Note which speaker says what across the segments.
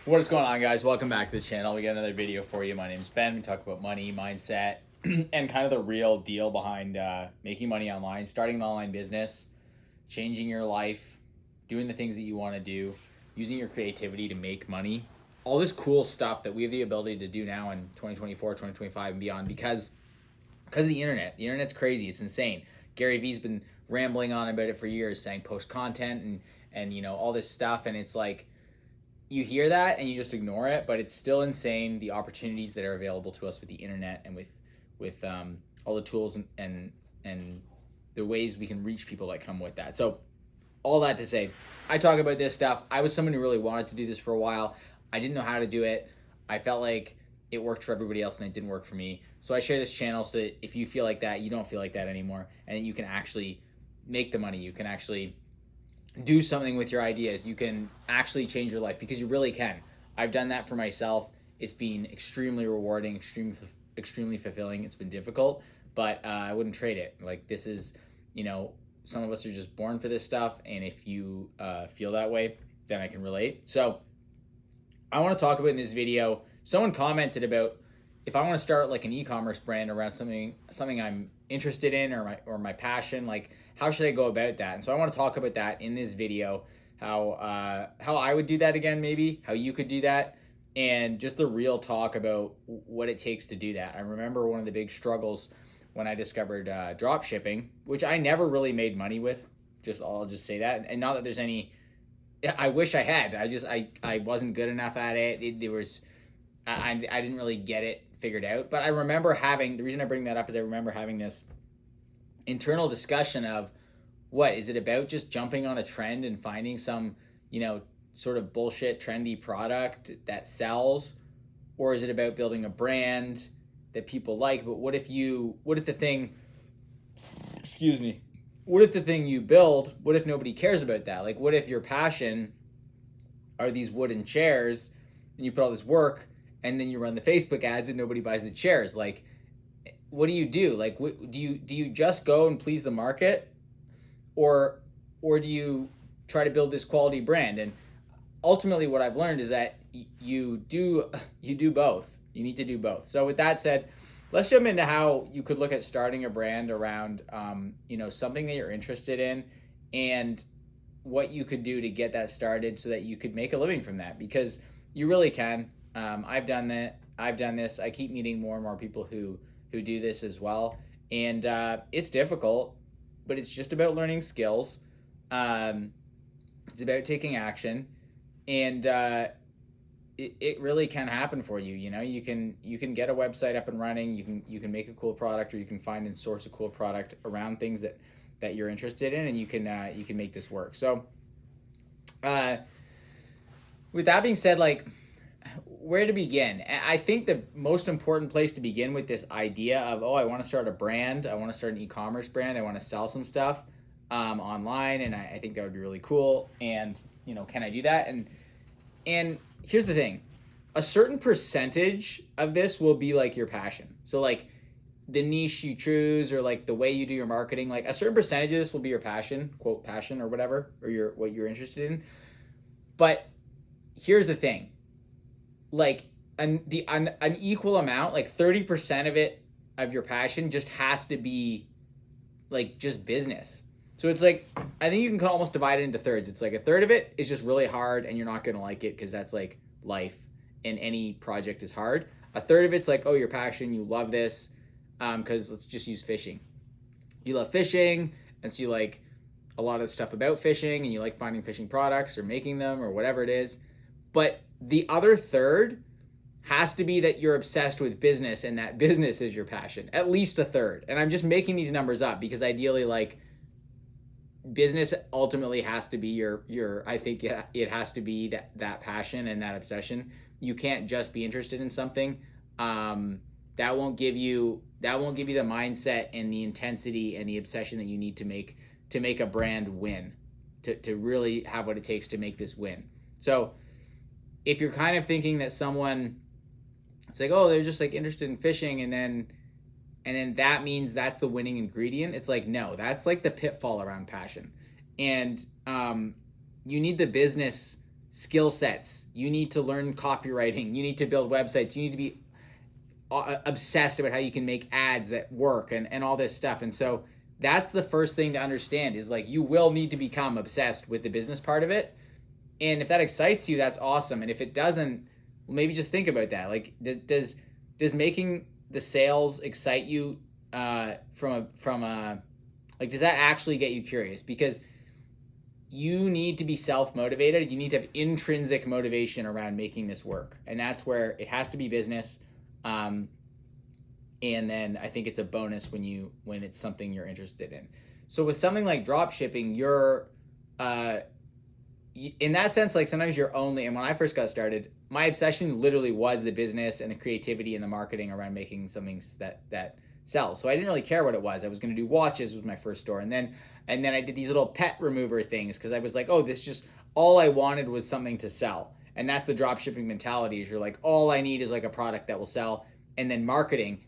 Speaker 1: What is going on, guys? Welcome back to the channel. We got another video for you. My name's Ben. We talk about money, mindset, and kind of the real deal behind making money online, starting an online business, changing your life, doing the things that you want to do, using your creativity to make money. All this cool stuff that we have the ability to do now in 2024, 2025, and beyond because of the internet. The internet's crazy. It's insane. Gary Vee's been rambling on about it for years, saying post content and all this stuff, and it's like you hear that and you just ignore it, but it's still insane the opportunities that are available to us with the internet and with all the tools and the ways we can reach people that come with that. So all that to say, I talk about this stuff. I was someone who really wanted to do this for a while. I didn't know how to do it. I felt like it worked for everybody else and it didn't work for me. So I share this channel so that if you feel like that, you don't feel like that anymore, and you can actually make the money. You can actually do something with your ideas. You can actually change your life, because you really can. I've done that for myself. It's been extremely rewarding, extremely fulfilling. It's been difficult, but I wouldn't trade it. Like, this is, some of us are just born for this stuff, and if you feel that way, then I can relate. So I want to talk about in this video, someone commented about if I want to start like an e-commerce brand around something I'm interested in, or my passion, like how should I go about that? And so I want to talk about that in this video, how I would do that again, maybe how you could do that, and just the real talk about what it takes to do that. I remember one of the big struggles when I discovered drop shipping, which I never really made money with. I'll just say that, and not that there's any. I wish I had. I wasn't good enough at it. I didn't really get it figured out. But I remember the reason I bring that up is I remember having this internal discussion of, what is it about just jumping on a trend and finding some, sort of bullshit trendy product that sells, or is it about building a brand that people like? But what if the thing, excuse me, what if the thing you build, what if nobody cares about that? Like, what if your passion are these wooden chairs and you put all this work and then you run the Facebook ads and nobody buys the chairs? Like, what do you do? Like, do you just go and please the market, or do you try to build this quality brand? And ultimately what I've learned is that you do both. You need to do both. So with that said, let's jump into how you could look at starting a brand around something that you're interested in, and what you could do to get that started so that you could make a living from that, because you really can. I've done that. I've done this. I keep meeting more and more people who do this as well, and it's difficult, but it's just about learning skills. It's about taking action, and it really can happen for you. You can get a website up and running. You can make a cool product, or you can find and source a cool product around things that you're interested in, and you can make this work. So with that being said, like, where to begin? I think the most important place to begin with this idea of, I want to start a brand, I want to start an e-commerce brand, I want to sell some stuff online, and I think that would be really cool. And can I do that? And here's the thing: a certain percentage of this will be like your passion. So like the niche you choose, or like the way you do your marketing, like a certain percentage of this will be your passion, quote passion or whatever, or what you're interested in. But here's the thing: like an equal amount, like 30% of your passion just has to be like just business. So it's like, I think you can almost divide it into thirds. It's like a third of it is just really hard and you're not going to like it, because that's like life, and any project is hard. A third of it's like, your passion, you love this, because let's just use fishing. You love fishing, and so you like a lot of stuff about fishing, and you like finding fishing products or making them or whatever it is. But the other third has to be that you're obsessed with business, and that business is your passion. At least a third. And I'm just making these numbers up because ideally, like, business ultimately has to be your I think it has to be that passion and that obsession. You can't just be interested in something. That won't give you the mindset and the intensity and the obsession that you need to make a brand win, to really have what it takes to make this win. So if you're kind of thinking that someone, it's like, they're just like interested in fishing, and then that means that's the winning ingredient. It's like, no, that's like the pitfall around passion. And you need the business skill sets. You need to learn copywriting. You need to build websites. You need to be obsessed about how you can make ads that work and all this stuff. And so that's the first thing to understand is like you will need to become obsessed with the business part of it. And if that excites you, that's awesome. And if it doesn't, well, maybe just think about that. Like, does making the sales excite you from a like, does that actually get you curious? Because you need to be self-motivated. You need to have intrinsic motivation around making this work. And that's where it has to be business. And then I think it's a bonus when it's something you're interested in. So with something like drop shipping, you're in that sense, like sometimes you're only, and when I first got started, my obsession literally was the business and the creativity and the marketing around making something that sells. So I didn't really care what it was. I was going to do watches was my first store. And then I did these little pet remover things because I was like, oh, this just, all I wanted was something to sell. And that's the drop shipping mentality is you're like, all I need is like a product that will sell. And then marketing,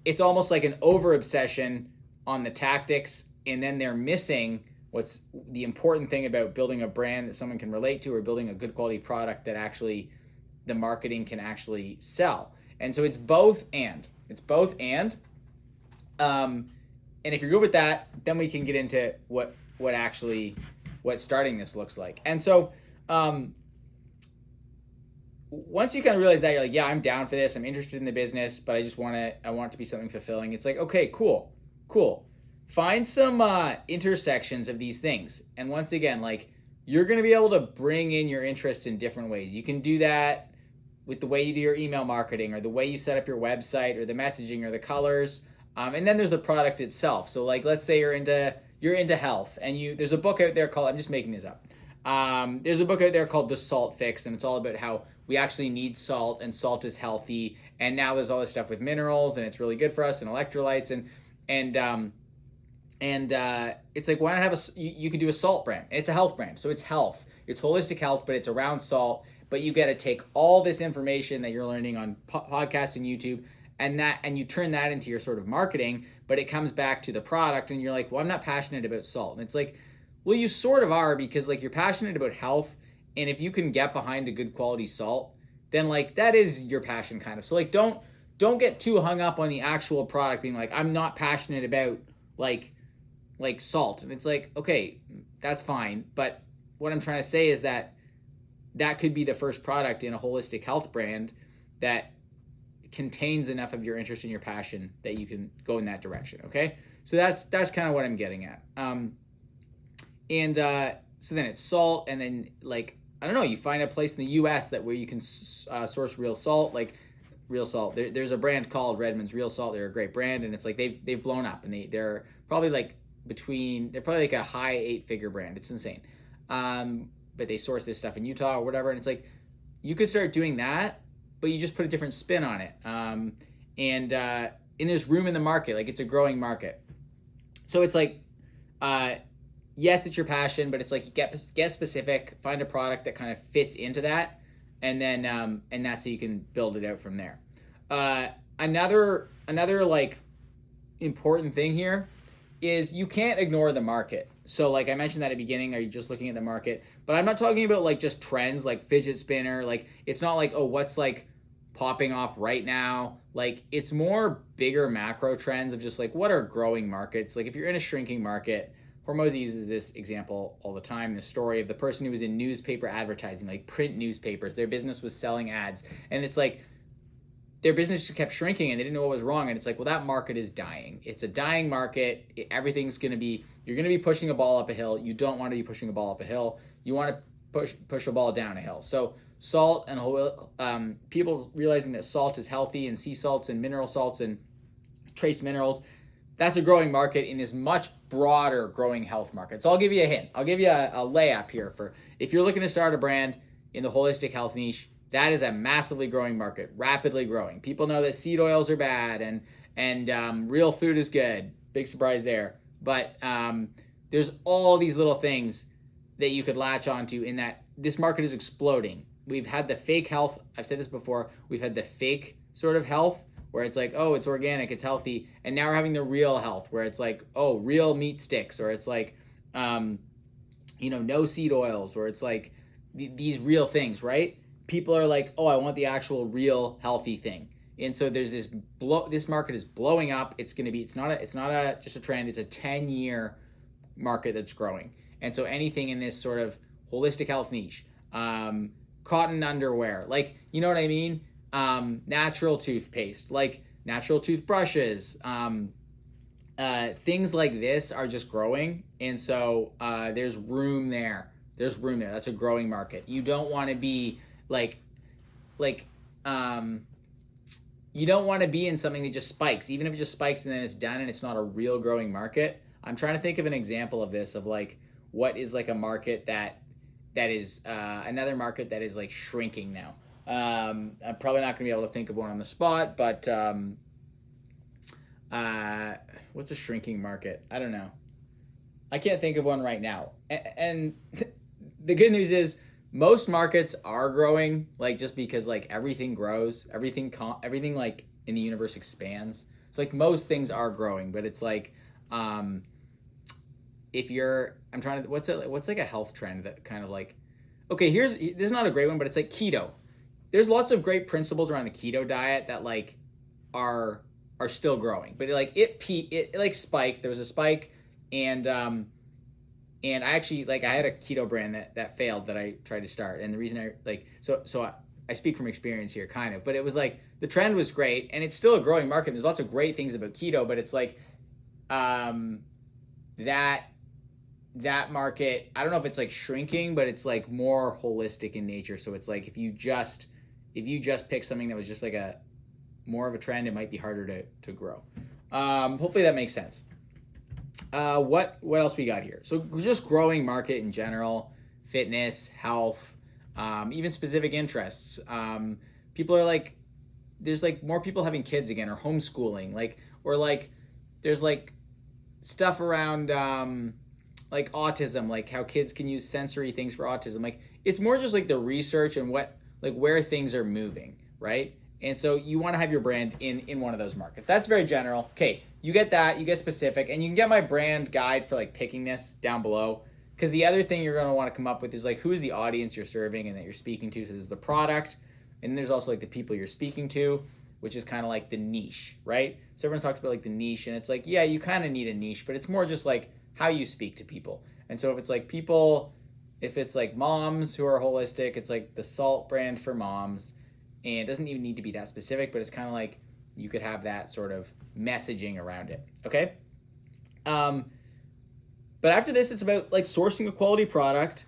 Speaker 1: it's almost like an over obsession on the tactics. And then they're missing what's the important thing about building a brand that someone can relate to or building a good quality product that actually the marketing can actually sell. And so it's both and. And if you're good with that, then we can get into what starting this looks like. And so once you kind of realize that, you're like, yeah, I'm down for this. I'm interested in the business, but I want it to be something fulfilling. It's like, okay, cool. Find some intersections of these things. And once again, like you're going to be able to bring in your interests in different ways. You can do that with the way you do your email marketing or the way you set up your website or the messaging or the colors. And then there's the product itself. So like, let's say you're into health and there's a book out there called, I'm just making this up. There's a book out there called The Salt Fix, and it's all about how we actually need salt and salt is healthy. And now there's all this stuff with minerals and it's really good for us and electrolytes and it's like, why not have you could do a salt brand. And it's a health brand. So it's health. It's holistic health, but it's around salt. But you got to take all this information that you're learning on podcast and YouTube and you turn that into your sort of marketing, but it comes back to the product and you're like, well, I'm not passionate about salt. And it's like, well, you sort of are because like you're passionate about health. And if you can get behind a good quality salt, then like that is your passion kind of. So like, don't get too hung up on the actual product being like, I'm not passionate about like salt. And it's like, okay, that's fine. But what I'm trying to say is that could be the first product in a holistic health brand that contains enough of your interest and your passion that you can go in that direction. Okay. So that's kind of what I'm getting at. So then it's salt. And then like, I don't know, you find a place in the US where you can source real salt, like real salt. There's a brand called Redmond's Real Salt. They're a great brand. And it's like, they've blown up and they're probably like they're probably like a high 8-figure brand. It's insane. But they source this stuff in Utah or whatever. And it's like, you could start doing that, but you just put a different spin on it. And there's room in the market. Like it's a growing market. So it's like, yes, it's your passion, but it's like get specific, find a product that kind of fits into that. And then, and that's how you can build it out from there. Another like important thing here is you can't ignore the market. So like I mentioned that at the beginning, are you just looking at the market? But I'm not talking about like just trends like fidget spinner. Like it's not like, oh, what's like popping off right now? Like it's more bigger macro trends of just like what are growing markets? Like if you're in a shrinking market, Hormozy uses this example all the time, the story of the person who was in newspaper advertising, like print newspapers. Their business was selling ads. And it's like, their business just kept shrinking and they didn't know what was wrong. And it's like, well, that market is dying. It's a dying market. Everything's going to be, you're going to be pushing a ball up a hill. You don't want to be pushing a ball up a hill. You want to push a ball down a hill. So salt and people realizing that salt is healthy and sea salts and mineral salts and trace minerals, that's a growing market in this much broader growing health market. So I'll give you a hint. I'll give you a layup here for if you're looking to start a brand in the holistic health niche. That is a massively growing market, rapidly growing. People know that seed oils are bad and real food is good. Big surprise there. But there's all these little things that you could latch onto in that this market is exploding. We've had the fake health. I've said this before. We've had the fake sort of health where it's like, oh, it's organic, it's healthy. And now we're having the real health where it's like, oh, real meat sticks, or it's like, no seed oils, or it's like, these real things, right? People are like, oh, I want the actual real healthy thing. And so there's this market is blowing up. It's not just a trend, it's a 10-year market that's growing. And so anything in this sort of holistic health niche, cotton underwear, like, you know what I mean? Natural toothpaste, like natural toothbrushes, things like this are just growing. And so there's room there. That's a growing market. You don't want to be like you don't want to be in something that just spikes, even if it just spikes and then it's done and it's not a real growing market. I'm trying to think of an example of this, of like what is like a market that is another market that is like shrinking now. I'm probably not going to be able to think of one on the spot, but what's a shrinking market? I don't know. I can't think of one right now. And the good news is most markets are growing, like just because like everything grows, everything like in the universe expands. So like most things are growing, but it's like if you're what's like a health trend that kind of like, okay, this is not a great one, but it's like keto. There's lots of great principles around the keto diet that like are still growing, but it like spiked. There was a spike, and I actually I had a keto brand that failed that I tried to start, and the reason I speak from experience here, kind of, but it was like the trend was great, and it's still a growing market. There's lots of great things about keto, but it's like that market, I don't know if it's like shrinking, but it's like more holistic in nature. So it's like if you just pick something that was just like a more of a trend, it might be harder to grow. Hopefully that makes sense. What else we got here? So just growing market in general, fitness, health, even specific interests. People are like, there's like more people having kids again, or homeschooling, or there's like stuff around like autism, like how kids can use sensory things for autism. Like it's more just like the research and where things are moving, right? And so you want to have your brand in one of those markets. That's very general. Okay, you get that, you get specific, and you can get my brand guide for like picking this down below. Because the other thing you're going to want to come up with is like, who is the audience you're serving and that you're speaking to. So there's the product, and there's also like the people you're speaking to, which is kind of like the niche, right? So everyone talks about like the niche, and it's like, yeah, you kind of need a niche, but it's more just like how you speak to people. And so if it's like moms who are holistic, it's like the salt brand for moms. And it doesn't even need to be that specific, but it's kind of like you could have that sort of messaging around it, okay? But after this, it's about like sourcing a quality product,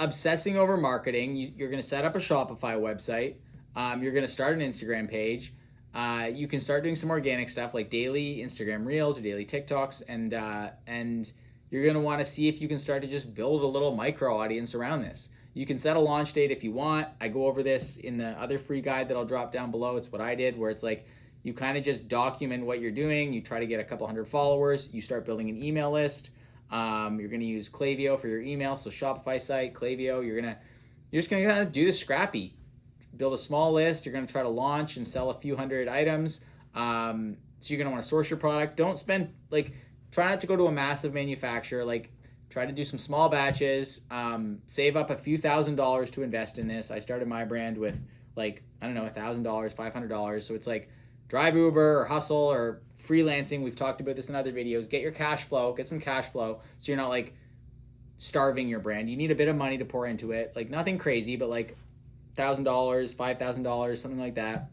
Speaker 1: obsessing over marketing. You're going to set up a Shopify website. You're going to start an Instagram page. You can start doing some organic stuff like daily Instagram Reels or daily TikToks, and you're going to want to see if you can start to just build a little micro audience around this. You can set a launch date if you want. I go over this in the other free guide that I'll drop down below. It's what I did, where it's like you kind of just document what you're doing. You try to get a couple hundred followers. You start building an email list. You're going to use Klaviyo for your email. So Shopify site, Klaviyo, you're just going to kind of do the scrappy. Build a small list. You're going to try to launch and sell a few hundred items. So you're going to want to source your product. Don't spend, try not to go to a massive manufacturer. Try to do some small batches. Save up a few $1,000s to invest in this. I started my brand with $1,000, $500. So it's like drive Uber or hustle or freelancing. We've talked about this in other videos. Get your cash flow. Get some cash flow so you're not starving your brand. You need a bit of money to pour into it. Nothing crazy, but $1,000, $5,000, something like that.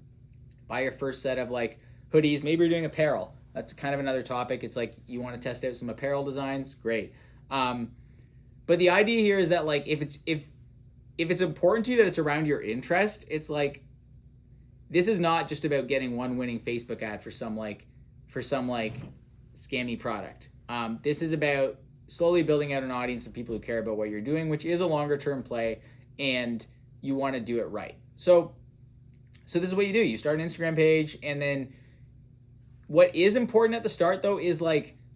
Speaker 1: Buy your first set of hoodies. Maybe you're doing apparel. That's kind of another topic. It's you want to test out some apparel designs. Great. But the idea here is that if it's important to you that it's around your interest, it's this is not just about getting one winning Facebook ad for some scammy product. This is about slowly building out an audience of people who care about what you're doing, which is a longer term play, and you want to do it right. So this is what you do. You start an Instagram page, and then what is important at the start though is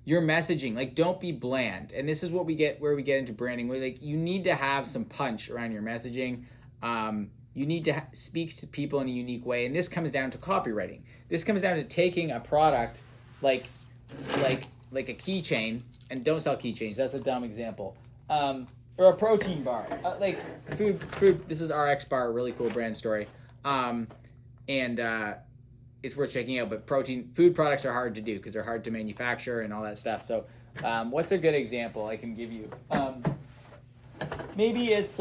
Speaker 1: your messaging. Don't be bland. And this is where we get into branding. Where you need to have some punch around your messaging. You need to speak to people in a unique way, and this comes down to copywriting. This comes down to taking a product like a keychain, and don't sell keychains. That's a dumb example. or a protein bar, like food. This is RX Bar, really cool brand story, and it's worth checking out. But food products are hard to do because they're hard to manufacture and all that stuff. So, what's a good example I can give you? Maybe it's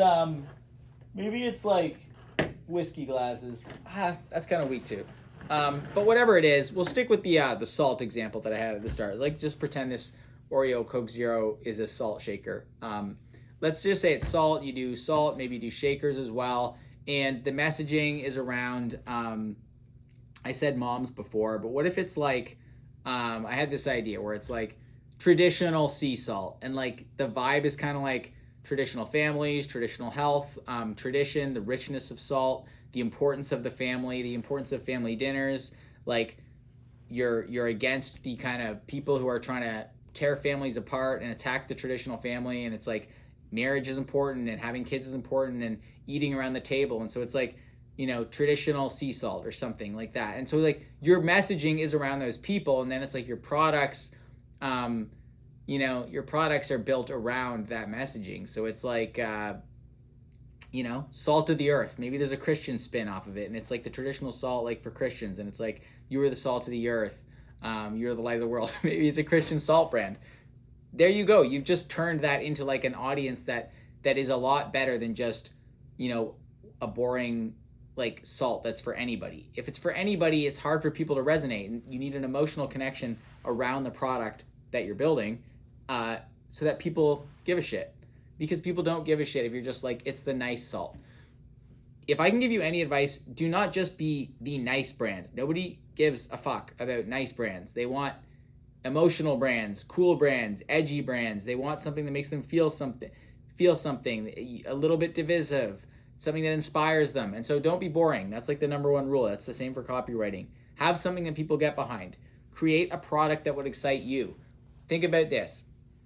Speaker 1: like whiskey glasses. That's kind of weak too. But whatever it is, we'll stick with the salt example that I had at the start. Like, just pretend this Oreo Coke Zero is a salt shaker. Let's just say it's salt. You do salt, maybe you do shakers as well. And the messaging is around, I said moms before, but what if it's like, I had this idea where it's like traditional sea salt. And like the vibe is kind of like traditional families, traditional health, tradition, the richness of salt, the importance of the family, the importance of family dinners. Like you're against the kind of people who are trying to tear families apart and attack the traditional family. And it's like marriage is important and having kids is important and eating around the table. And so it's like, traditional sea salt or something like that. And so like your messaging is around those people. And then it's like your products, your products are built around that messaging. So it's like, salt of the earth. Maybe there's a Christian spin off of it. And it's like the traditional salt, like for Christians. And it's like, you are the salt of the earth. You're the light of the world. Maybe it's a Christian salt brand. There you go. You've just turned that into like an audience that is a lot better than just, a boring like salt that's for anybody. If it's for anybody, it's hard for people to resonate. And you need an emotional connection around the product that you're building so that people give a shit. Because people don't give a shit if you're just like, it's the nice salt. If I can give you any advice, do not just be the nice brand. Nobody gives a fuck about nice brands. They want emotional brands, cool brands, edgy brands. They want something that makes them feel something, a little bit divisive, something that inspires them. And so don't be boring. That's like the number one rule. That's the same for copywriting. Have something that people get behind. Create a product that would excite you. Think about this.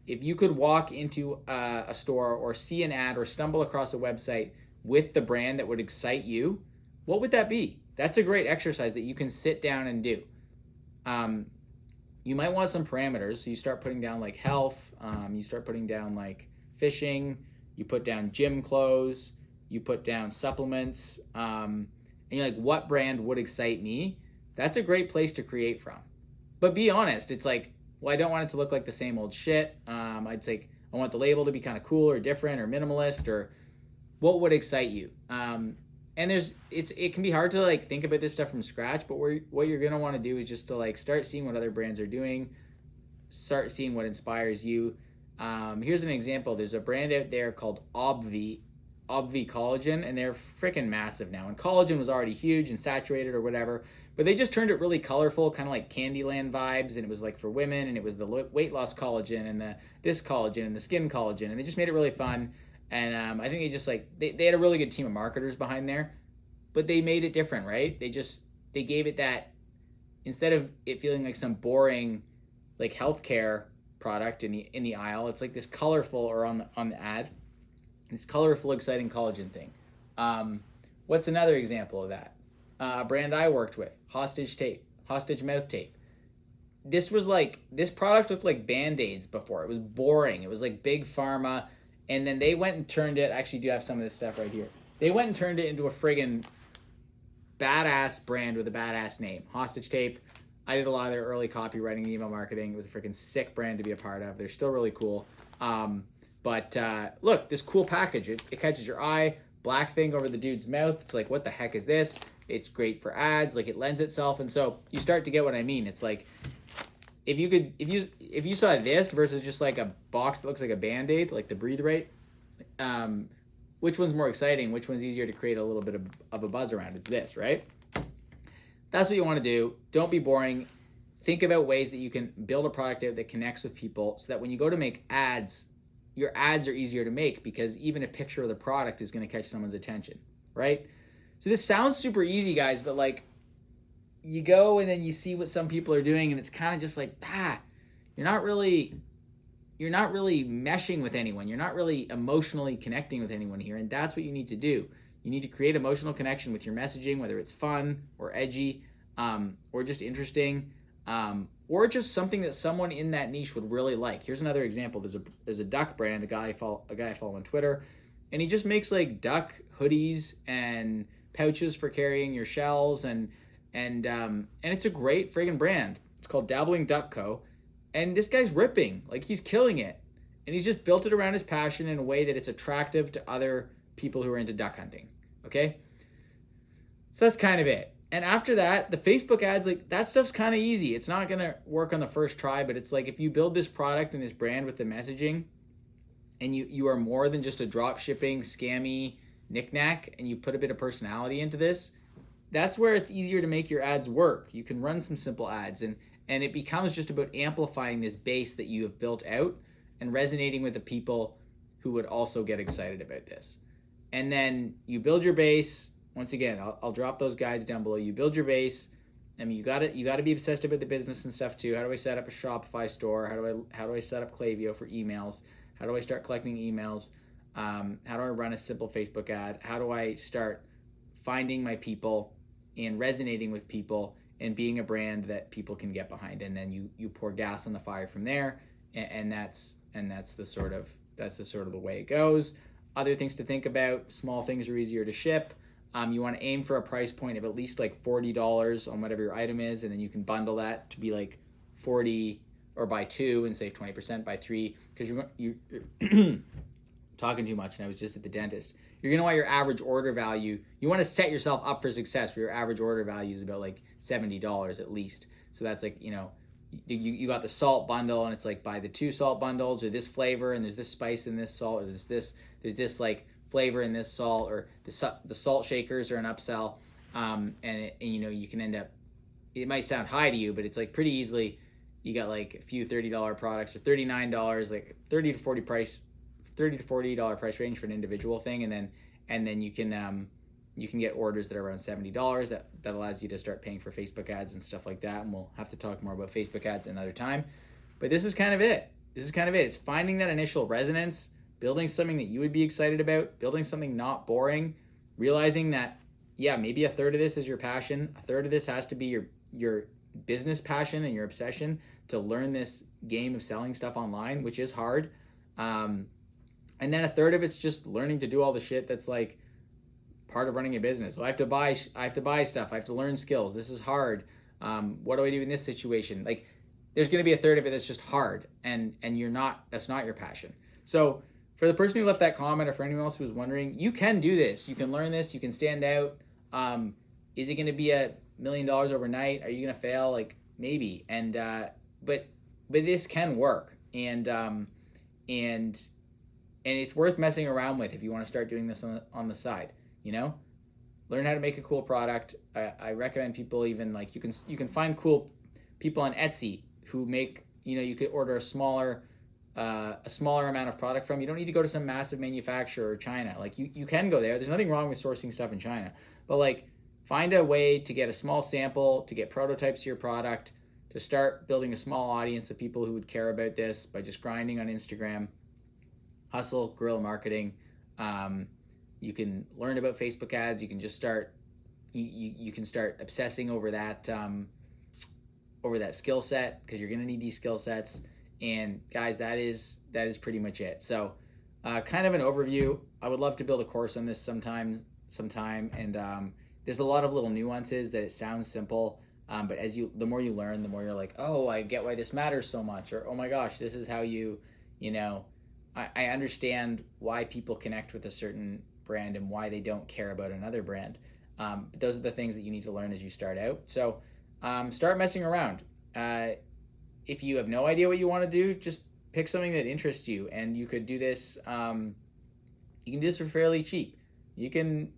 Speaker 1: If you could walk into a store or see an ad or stumble across a website with the brand that would excite you, what would that be? That's a great exercise that you can sit down and do. You might want some parameters. So you start putting down like health. You start putting down like fishing. You put down gym clothes. You put down supplements. And you're like, what brand would excite me? That's a great place to create from. But be honest. It's like, well, I don't want it to look like the same old shit. I'd say I want the label to be kind of cool or different or minimalist, or what would excite you. And it can be hard to like think about this stuff from scratch, but what you're gonna want to do is just to like start seeing what other brands are doing, start seeing what inspires you. Here's an example. There's a brand out there called Obvi Collagen, and they're freaking massive now. And collagen was already huge and saturated or whatever, but they just turned it really colorful, kind of like Candyland vibes. And it was like for women, and it was the weight loss collagen and this collagen and the skin collagen, and they just made it really fun. And I think they just like they had a really good team of marketers behind there, but they made it different, right? They gave it that, instead of it feeling like some boring like healthcare product in the aisle, it's like this colorful, or on the ad, this colorful, exciting collagen thing. What's another example of that? A brand I worked with, Hostage Mouth Tape. This product looked like Band-Aids before. It was boring. It was like big pharma. And then they went and turned it, actually do have some of this stuff right here. They went and turned it into a friggin' badass brand with a badass name. Hostage Tape. I did a lot of their early copywriting and email marketing. It was a freaking sick brand to be a part of. They're still really cool. But look, this cool package. It catches your eye. Black thing over the dude's mouth. It's like, what the heck is this? It's great for ads. Like, it lends itself. And so you start to get what I mean. It's like, if you saw this versus just like a box that looks like a Band-Aid, like the Breathe Right, which one's more exciting? Which one's easier to create a little bit of a buzz around? It's this, right? That's what you want to do. Don't be boring. Think about ways that you can build a product out that connects with people, so that when you go to make ads, your ads are easier to make, because even a picture of the product is going to catch someone's attention, right? So this sounds super easy, guys, but like, you go and then you see what some people are doing, and it's kind of just like, you're not really meshing with anyone. You're not really emotionally connecting with anyone here. And that's what you need to do. You need to create emotional connection with your messaging, whether it's fun or edgy, or just interesting, or just something that someone in that niche would really like. Here's another example. There's a duck brand, a guy I follow on Twitter, and he just makes like duck hoodies and pouches for carrying your shells, and it's a great friggin' brand. It's called Dabbling Duck Co. And this guy's ripping, like he's killing it. And he's just built it around his passion in a way that it's attractive to other people who are into duck hunting. Okay? So that's kind of it. And after that, the Facebook ads, like that stuff's kind of easy. It's not going to work on the first try, but it's like if you build this product and this brand with the messaging, and you are more than just a drop shipping scammy knickknack, and you put a bit of personality into this, that's where it's easier to make your ads work. You can run some simple ads, and it becomes just about amplifying this base that you have built out and resonating with the people who would also get excited about this. And then you build your base. Once again, I'll drop those guides down below. You build your base. I mean, you got to be obsessed about the business and stuff too. How do I set up a Shopify store? How do I set up Klaviyo for emails? How do I start collecting emails? How do I run a simple Facebook ad? How do I start finding my people and resonating with people and being a brand that people can get behind? And then you pour gas on the fire from there, and that's the sort of the way it goes. Other things to think about: small things are easier to ship. You want to aim for a price point of at least like $40 on whatever your item is, and then you can bundle that to be like 40 or buy 2 and save 20%, buy 3, because you're talking too much, and I was just at the dentist. You're gonna want your average order value. You want to set yourself up for success where your average order value is about like $70 at least. So that's like, you got the salt bundle, and it's like buy the 2 salt bundles, or this flavor, and there's this spice in this salt, or there's this like flavor in this salt, or the salt shakers are an upsell, and you can end up, it might sound high to you, but it's like pretty easily you got like a few $30 products, or $39, like $30 to $40 price range for an individual thing, and then you can get orders that are around $70. That allows you to start paying for Facebook ads and stuff like that, and we'll have to talk more about Facebook ads another time. But this is kind of it. It's finding that initial resonance, building something that you would be excited about, building something not boring, realizing that, yeah, maybe a third of this is your passion, a third of this has to be your business passion and your obsession to learn this game of selling stuff online, which is hard. And then a third of it's just learning to do all the shit that's like part of running a business. So I have to buy stuff. I have to learn skills. This is hard. What do I do in this situation? Like, there's going to be a third of it that's just hard, and that's not your passion. So for the person who left that comment, or for anyone else who was wondering, you can do this. You can learn this. You can stand out. Is it going to be $1 million overnight? Are you going to fail? Like, maybe. And but this can work, and it's worth messing around with if you want to start doing this on the side. Learn how to make a cool product. I recommend people, even like you can find cool people on Etsy who make, you could order a smaller amount of product from. You don't need to go to some massive manufacturer or China. Like you can go there. There's nothing wrong with sourcing stuff in China, but like find a way to get a small sample, to get prototypes of your product, to start building a small audience of people who would care about this by just grinding on Instagram. Hustle, guerrilla marketing. You can learn about Facebook ads. You can just start. You can start obsessing over that skill set, because you're going to need these skill sets. And guys, that is pretty much it. So, kind of an overview. I would love to build a course on this sometime. And there's a lot of little nuances that it sounds simple, but the more you learn, the more you're like, oh, I get why this matters so much, or oh my gosh, this is how I understand why people connect with a certain brand and why they don't care about another brand. But those are the things that you need to learn as you start out. So start messing around. If you have no idea what you want to do, just pick something that interests you, and you could do this. You can do this for fairly cheap. You can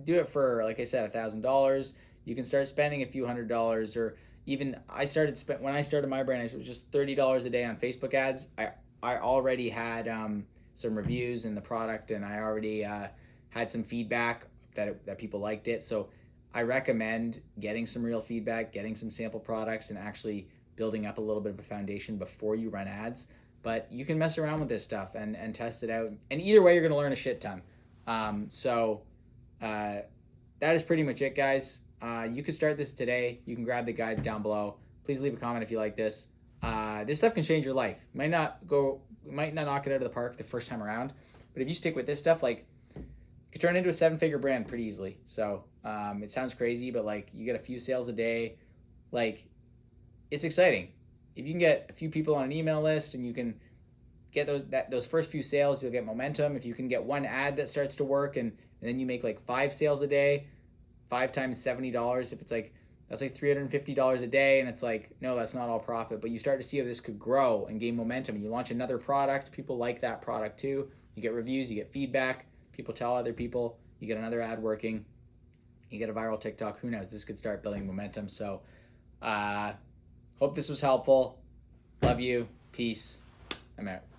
Speaker 1: do it for, like I said, $1,000. You can start spending a few $100s, or even when I started my brand, it was just $30 a day on Facebook ads. I already had some reviews in the product, and I already had some feedback that people liked it. So I recommend getting some real feedback, getting some sample products, and actually building up a little bit of a foundation before you run ads. But you can mess around with this stuff and test it out. And either way, you're going to learn a shit ton. That is pretty much it, guys. You could start this today. You can grab the guides down below. Please leave a comment if you like this. This stuff can change your life. You might not knock it out of the park the first time around, but if you stick with this stuff, like, you could turn it into a 7-figure brand pretty easily. So it sounds crazy, but like, you get a few sales a day, like, it's exciting. If you can get a few people on an email list and you can get those first few sales, you'll get momentum. If you can get one ad that starts to work, and then you make like 5 sales a day, 5 times $70, if it's like, that's like $350 a day, and it's like, no, that's not all profit, but you start to see how this could grow and gain momentum, and you launch another product, people like that product too, you get reviews, you get feedback, people tell other people, you get another ad working, you get a viral TikTok, who knows, this could start building momentum. So hope this was helpful. Love you. Peace. I'm out.